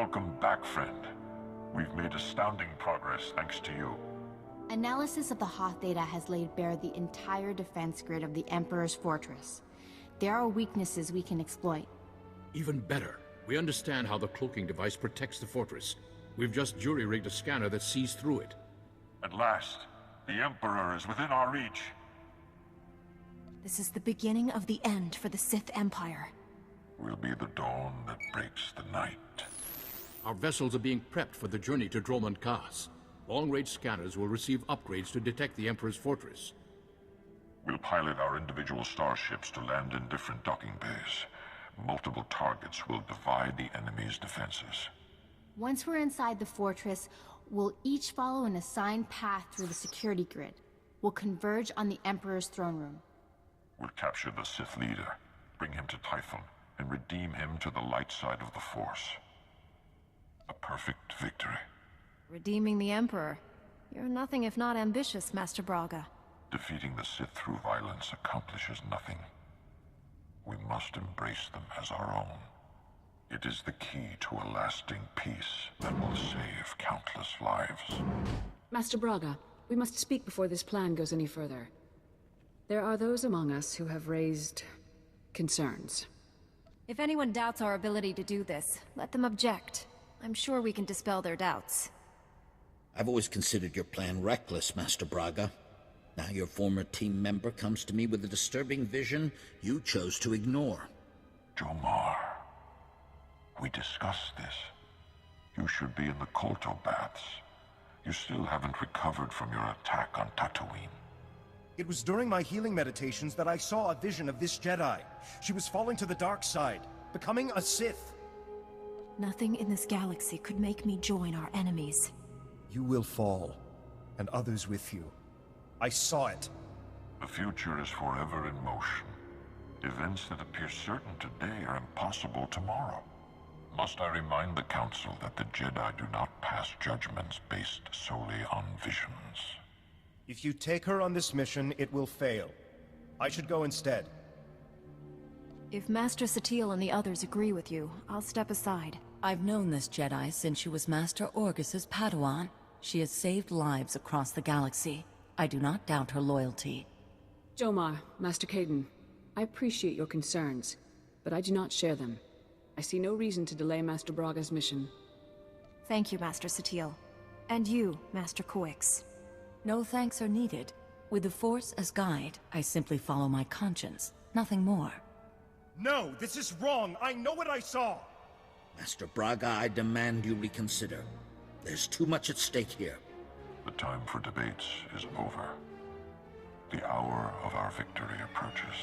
Welcome back, friend. We've made astounding progress thanks to you. Analysis of the Hoth data has laid bare the entire defense grid of the Emperor's fortress. There are weaknesses we can exploit. Even better, we understand how the cloaking device protects the fortress. We've just jury-rigged a scanner that sees through it. At last, the Emperor is within our reach. This is the beginning of the end for the Sith Empire. We'll be the dawn that breaks the night. Our vessels are being prepped for the journey to Dromund Kaas. Long-range scanners will receive upgrades to detect the Emperor's fortress. We'll pilot our individual starships to land in different docking bays. Multiple targets will divide the enemy's defenses. Once we're inside the fortress, we'll each follow an assigned path through the security grid. We'll converge on the Emperor's throne room. We'll capture the Sith leader, bring him to Typhon, and redeem him to the light side of the Force. A perfect victory. Redeeming the Emperor. You're nothing if not ambitious, Master Braga. Defeating the Sith through violence accomplishes nothing. We must embrace them as our own. It is the key to a lasting peace that will save countless lives. Master Braga, we must speak before this plan goes any further. There are those among us who have raised concerns. If anyone doubts our ability to do this, let them object. I'm sure we can dispel their doubts. I've always considered your plan reckless, Master Braga. Now your former team member comes to me with a disturbing vision you chose to ignore. Jomar, we discussed this. You should be in the Kolto baths. You still haven't recovered from your attack on Tatooine. It was during my healing meditations that I saw a vision of this Jedi. She was falling to the dark side, becoming a Sith. Nothing in this galaxy could make me join our enemies. You will fall, and others with you. I saw it. The future is forever in motion. Events that appear certain today are impossible tomorrow. Must I remind the Council that the Jedi do not pass judgments based solely on visions? If you take her on this mission, it will fail. I should go instead. If Master Satele and the others agree with you, I'll step aside. I've known this Jedi since she was Master Orgus's Padawan. She has saved lives across the galaxy. I do not doubt her loyalty. Jomar, Master Caden, I appreciate your concerns, but I do not share them. I see no reason to delay Master Braga's mission. Thank you, Master Satele. And you, Master Coix. No thanks are needed. With the Force as guide, I simply follow my conscience, nothing more. No, this is wrong! I know what I saw! Master Braga, I demand you reconsider. There's too much at stake here. The time for debates is over. The hour of our victory approaches.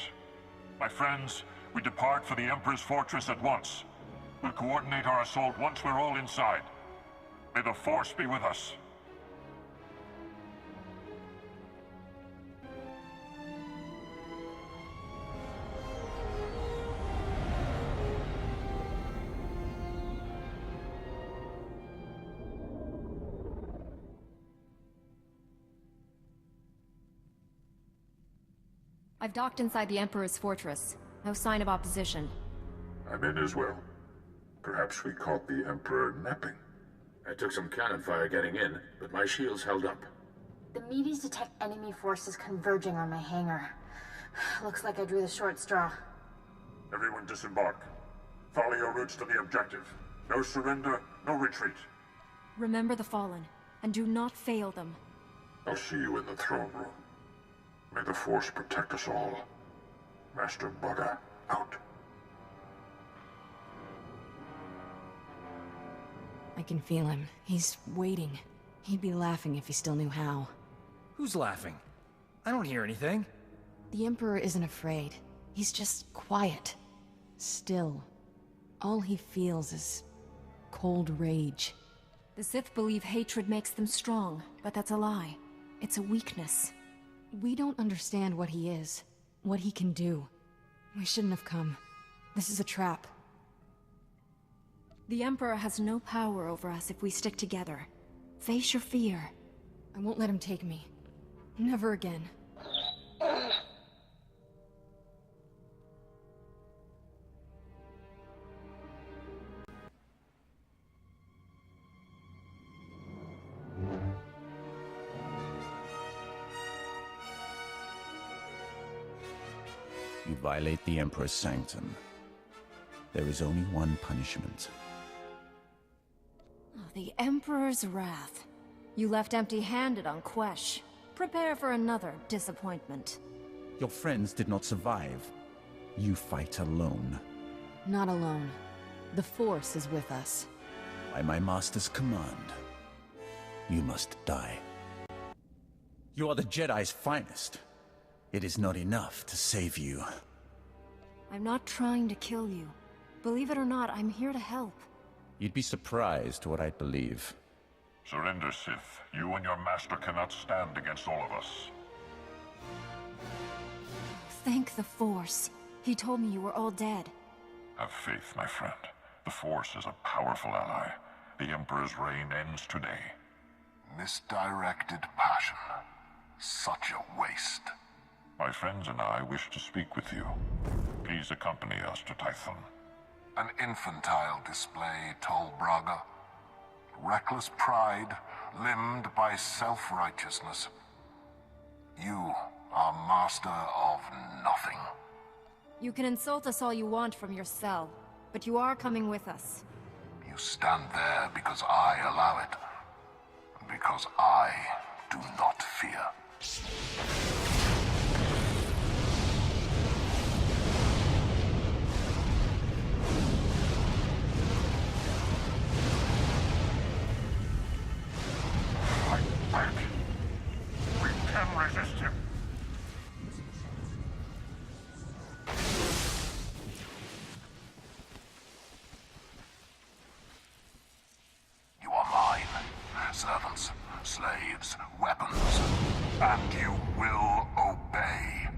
My friends, we depart for the Emperor's fortress at once. We'll coordinate our assault once we're all inside. May the Force be with us. I've docked inside the Emperor's fortress. No sign of opposition. I'm in as well. Perhaps we caught the Emperor napping. I took some cannon fire getting in, but my shields held up. The meteors detect enemy forces converging on my hangar. Looks like I drew the short straw. Everyone disembark. Follow your routes to the objective. No surrender, no retreat. Remember the Fallen, and do not fail them. I'll see you in the throne room. May the Force protect us all. Master Braga, out. I can feel him. He's waiting. He'd be laughing if he still knew how. Who's laughing? I don't hear anything. The Emperor isn't afraid. He's just quiet. Still. All he feels is cold rage. The Sith believe hatred makes them strong, but that's a lie. It's a weakness. We don't understand what he is, what he can do. We shouldn't have come. This is a trap. The Emperor has no power over us if we stick together. Face your fear. I won't let him take me. Never again. You violate the Emperor's sanctum. There is only one punishment. Oh, the Emperor's wrath. You left empty-handed on Quesh. Prepare for another disappointment. Your friends did not survive. You fight alone. Not alone. The Force is with us. By my master's command, you must die. You are the Jedi's finest. It is not enough to save you. I'm not trying to kill you. Believe it or not, I'm here to help. You'd be surprised what I'd believe. Surrender, Sith. You and your master cannot stand against all of us. Thank the Force. He told me you were all dead. Have faith, my friend. The Force is a powerful ally. The Emperor's reign ends today. Misdirected passion. Such a waste. My friends and I wish to speak with you. Please accompany us to Tython. An infantile display, Tol Braga. Reckless pride, limbed by self-righteousness. You are master of nothing. You can insult us all you want from your cell, but you are coming with us. You stand there because I allow it. Because I do not fear. Fight back. We can resist him. You are mine. Servants, slaves, weapons. And you will obey.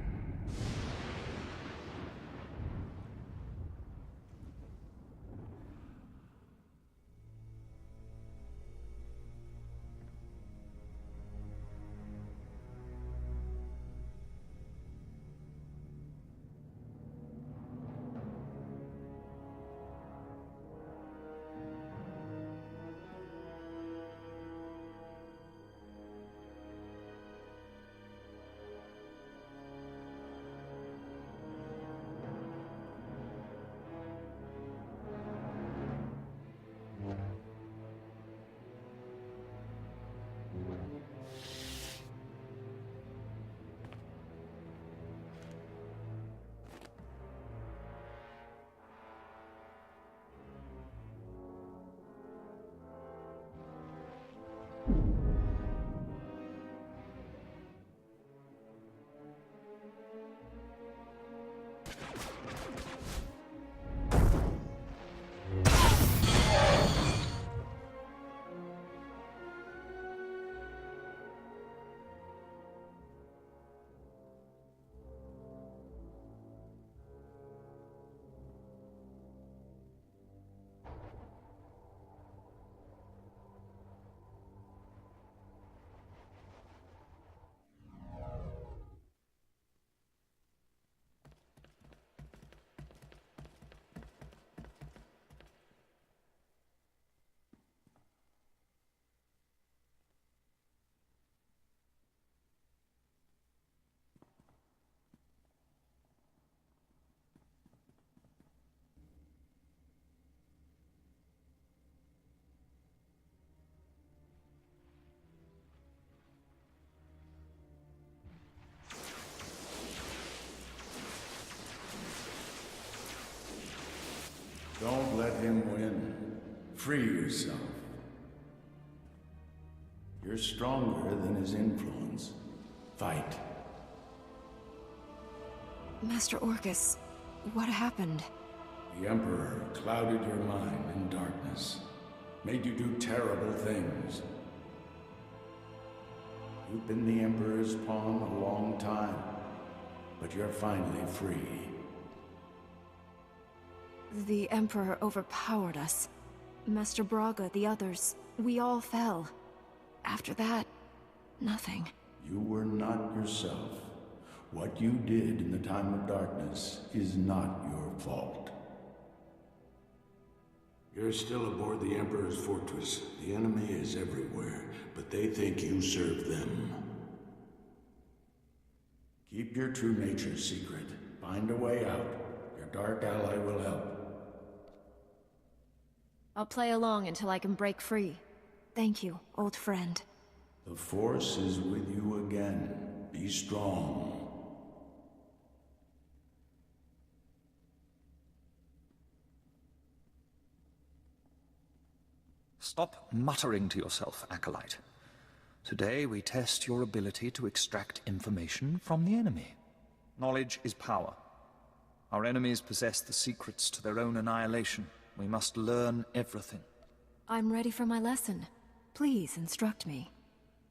Don't let him win. Free yourself. You're stronger than his influence. Fight. Master Orcus, what happened? The Emperor clouded your mind in darkness. Made you do terrible things. You've been the Emperor's pawn a long time, but you're finally free. The Emperor overpowered us. Master Braga, the others, we all fell. After that, nothing. You were not yourself. What you did in the time of darkness is not your fault. You're still aboard the Emperor's fortress. The enemy is everywhere, but they think you serve them. Keep your true nature secret. Find a way out. Your dark ally will help. I'll play along until I can break free. Thank you, old friend. The Force is with you again. Be strong. Stop muttering to yourself, Acolyte. Today we test your ability to extract information from the enemy. Knowledge is power. Our enemies possess the secrets to their own annihilation. We must learn everything. I'm ready for my lesson. Please instruct me.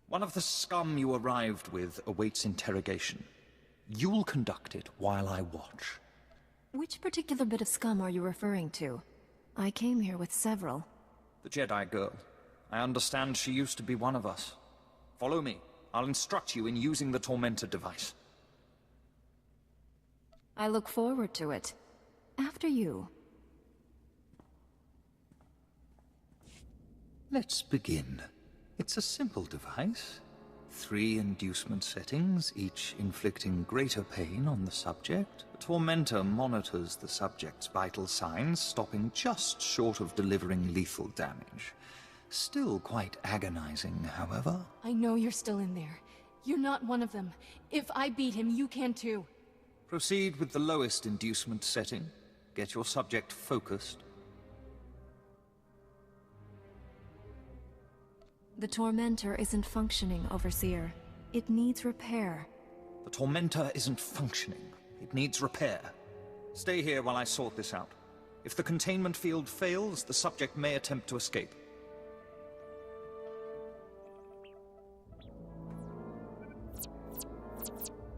One of the scum you arrived with awaits interrogation. You'll conduct it while I watch. Which particular bit of scum are you referring to? I came here with several. The Jedi girl. I understand she used to be one of us. Follow me. I'll instruct you in using the Tormentor device. I look forward to it. After you. Let's begin. It's a simple device. 3 inducement settings, each inflicting greater pain on the subject. The Tormentor monitors the subject's vital signs, stopping just short of delivering lethal damage. Still quite agonizing, however. I know you're still in there. You're not one of them. If I beat him, you can too. Proceed with the lowest inducement setting. Get your subject focused. The Tormentor isn't functioning, Overseer. It needs repair. The Tormentor isn't functioning. It needs repair. Stay here while I sort this out. If the containment field fails, the subject may attempt to escape.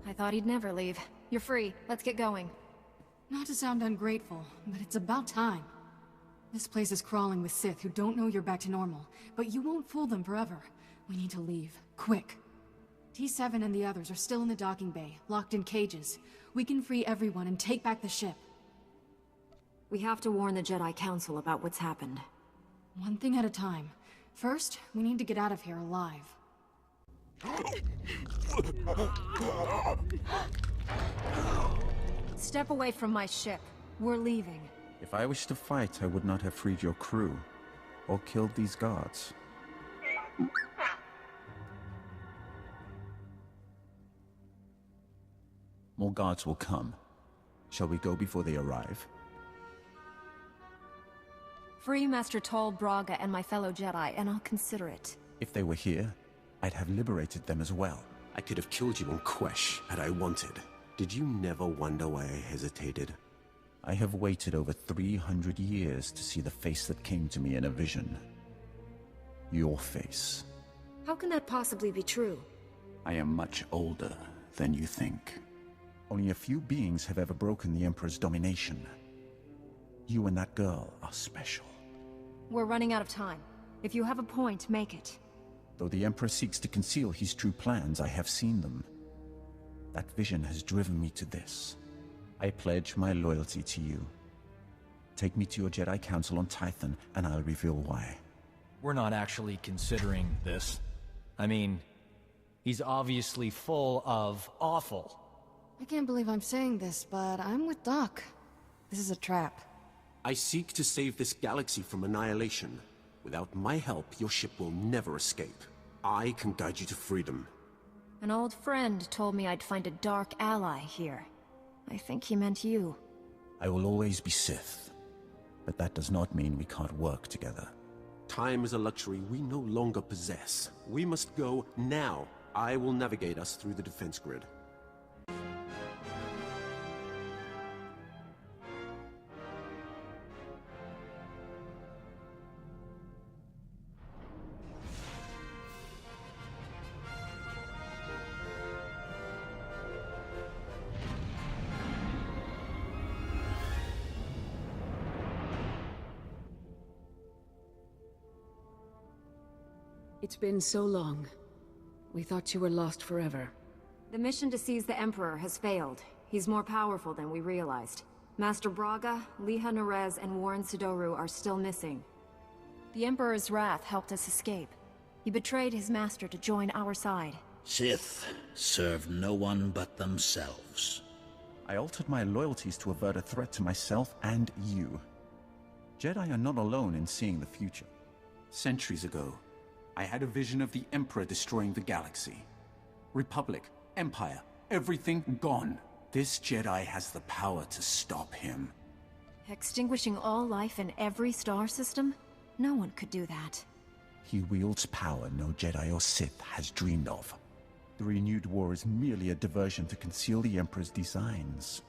I thought he'd never leave. You're free. Let's get going. Not to sound ungrateful, but it's about time. This place is crawling with Sith who don't know you're back to normal, but you won't fool them forever. We need to leave. Quick. T7 and the others are still in the docking bay, locked in cages. We can free everyone and take back the ship. We have to warn the Jedi Council about what's happened. One thing at a time. First, we need to get out of here alive. Step away from my ship. We're leaving. If I wished to fight, I would not have freed your crew, or killed these guards. More guards will come. Shall we go before they arrive? Free Master Tol Braga and my fellow Jedi, and I'll consider it. If they were here, I'd have liberated them as well. I could have killed you on Quesh had I wanted. Did you never wonder why I hesitated? I have waited over 300 years to see the face that came to me in a vision. Your face. How can that possibly be true? I am much older than you think. Only a few beings have ever broken the Emperor's domination. You and that girl are special. We're running out of time. If you have a point, make it. Though the Emperor seeks to conceal his true plans, I have seen them. That vision has driven me to this. I pledge my loyalty to you. Take me to your Jedi Council on Tython, and I'll reveal why. We're not actually considering this. I mean, he's obviously full of awful. I can't believe I'm saying this, but I'm with Doc. This is a trap. I seek to save this galaxy from annihilation. Without my help, your ship will never escape. I can guide you to freedom. An old friend told me I'd find a dark ally here. I think he meant you. I will always be Sith, but that does not mean we can't work together. Time is a luxury we no longer possess. We must go now. I will navigate us through the defense grid. It's been so long. We thought you were lost forever. The mission to seize the Emperor has failed. He's more powerful than we realized. Master Braga, Liha Nerez, and Warren Sidoru are still missing. The Emperor's wrath helped us escape. He betrayed his master to join our side. Sith serve no one but themselves. I altered my loyalties to avert a threat to myself and you. Jedi are not alone in seeing the future. Centuries ago, I had a vision of the Emperor destroying the galaxy. Republic, Empire, everything gone. This Jedi has the power to stop him. Extinguishing all life in every star system? No one could do that. He wields power no Jedi or Sith has dreamed of. The renewed war is merely a diversion to conceal the Emperor's designs.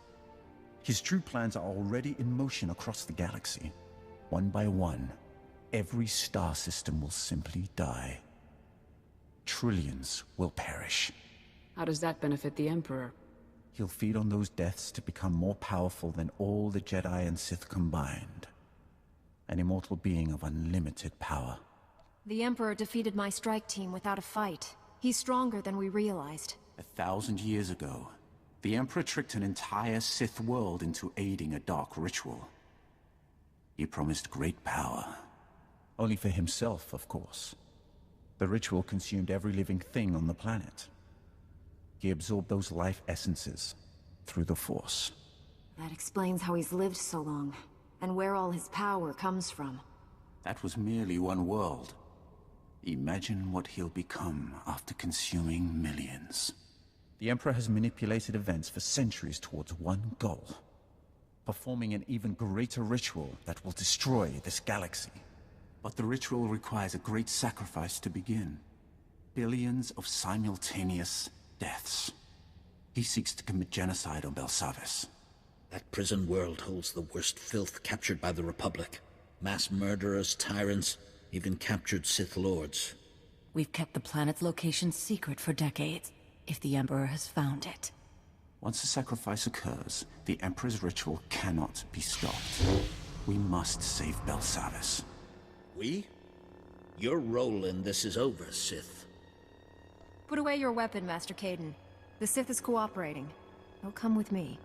His true plans are already in motion across the galaxy. One by one, every star system will simply die. Trillions will perish. How does that benefit the Emperor? He'll feed on those deaths to become more powerful than all the Jedi and Sith combined. An immortal being of unlimited power. The Emperor defeated my strike team without a fight. He's stronger than we realized. 1,000 years ago, the Emperor tricked an entire Sith world into aiding a dark ritual. He promised great power. Only for himself, of course. The ritual consumed every living thing on the planet. He absorbed those life essences through the Force. That explains how he's lived so long, and where all his power comes from. That was merely one world. Imagine what he'll become after consuming millions. The Emperor has manipulated events for centuries towards one goal. Performing an even greater ritual that will destroy this galaxy. But the ritual requires a great sacrifice to begin. Billions of simultaneous deaths. He seeks to commit genocide on Belsavis. That prison world holds the worst filth captured by the Republic. Mass murderers, tyrants, even captured Sith Lords. We've kept the planet's location secret for decades, if the Emperor has found it. Once a sacrifice occurs, the Emperor's ritual cannot be stopped. We must save Belsavis. We? Your role in this is over, Sith. Put away your weapon, Master Caden. The Sith is cooperating. They'll come with me.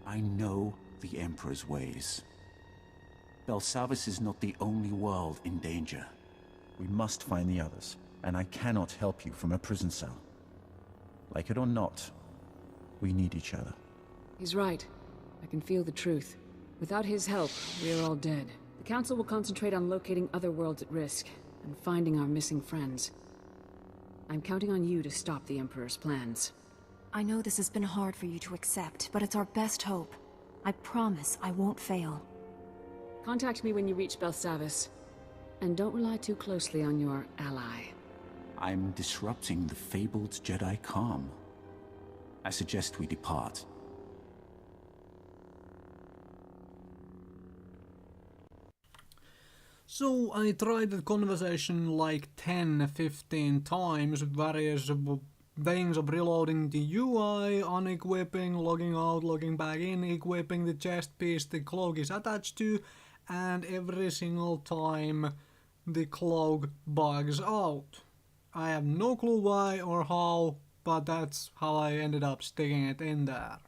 I know the Emperor's ways. Belsavis is not the only world in danger. We must find the others, and I cannot help you from a prison cell. Like it or not, we need each other. He's right. I can feel the truth. Without his help, we're all dead. The Council will concentrate on locating other worlds at risk, and finding our missing friends. I'm counting on you to stop the Emperor's plans. I know this has been hard for you to accept, but it's our best hope. I promise I won't fail. Contact me when you reach Belsavis. And don't rely too closely on your ally. I'm disrupting the fabled Jedi calm. I suggest we depart. So I tried the conversation like 10-15 times, various things of reloading the UI, unequipping, logging out, logging back in, equipping the chest piece the cloak is attached to, and every single time the cloak bugs out. I have no clue why or how, but that's how I ended up sticking it in there.